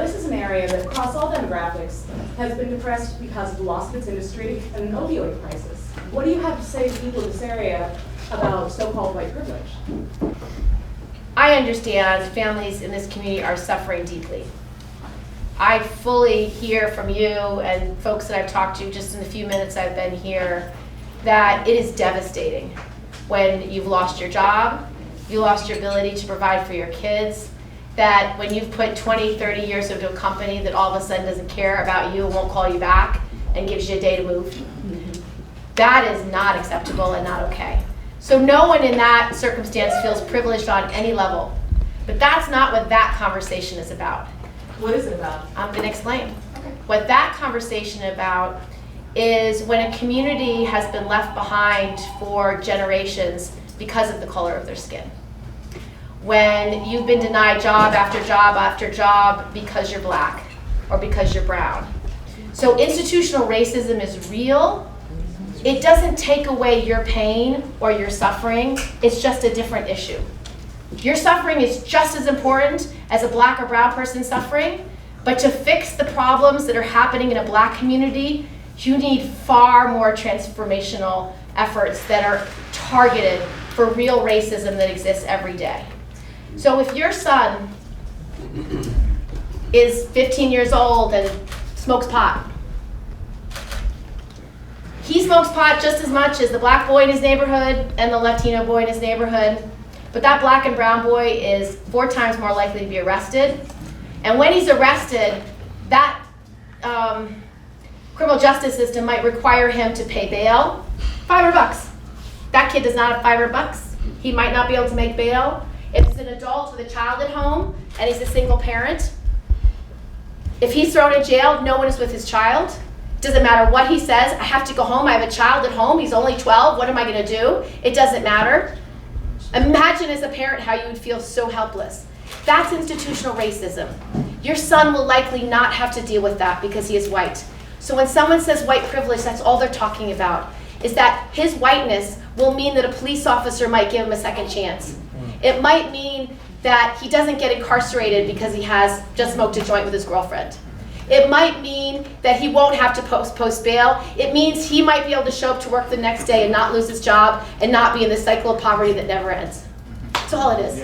this is an area that, across all demographics, has been depressed because of the loss of its industry and an opioid crisis. What do you have to say to people in this area about so-called white privilege? I understand families in this community are suffering deeply. I fully hear from you and folks that I've talked to just in the few minutes I've been here that it is devastating when you've lost your job, you lost your ability to provide for your kids, that when you've put 20, 30 years into a company that all of a sudden doesn't care about you and won't call you back and gives you a day to move. That is not acceptable and not okay. So no one in that circumstance feels privileged on any level. But that's not what that conversation is about. What is it about? I'm going to explain. Okay. What that conversation about is when a community has been left behind for generations because of the color of their skin. When you've been denied job after job after job because you're black or because you're brown. So institutional racism is real. It doesn't take away your pain or your suffering. It's just a different issue. Your suffering is just as important as a black or brown person suffering, but to fix the problems that are happening in a black community, you need far more transformational efforts that are targeted for real racism that exists every day. So if your son is 15 years old and smokes pot, he smokes pot just as much as the black boy in his neighborhood and the Latino boy in his neighborhood. But that black and brown boy is 4 times more likely to be arrested. And when he's arrested, that criminal justice system might require him to pay bail, $500. That kid does not have $500. He might not be able to make bail. If it's an adult with a child at home and he's a single parent, if he's thrown in jail, no one is with his child. Doesn't matter what he says. I have to go home. I have a child at home. He's only 12. What am I going to do? It doesn't matter. Imagine as a parent how you would feel so helpless. That's institutional racism. Your son will likely not have to deal with that because he is white. So when someone says white privilege, that's all they're talking about, is that his whiteness will mean that a police officer might give him a second chance. It might mean that he doesn't get incarcerated because he has just smoked a joint with his girlfriend. It might mean that he won't have to post bail. It means he might be able to show up to work the next day and not lose his job and not be in the cycle of poverty that never ends. That's all it is.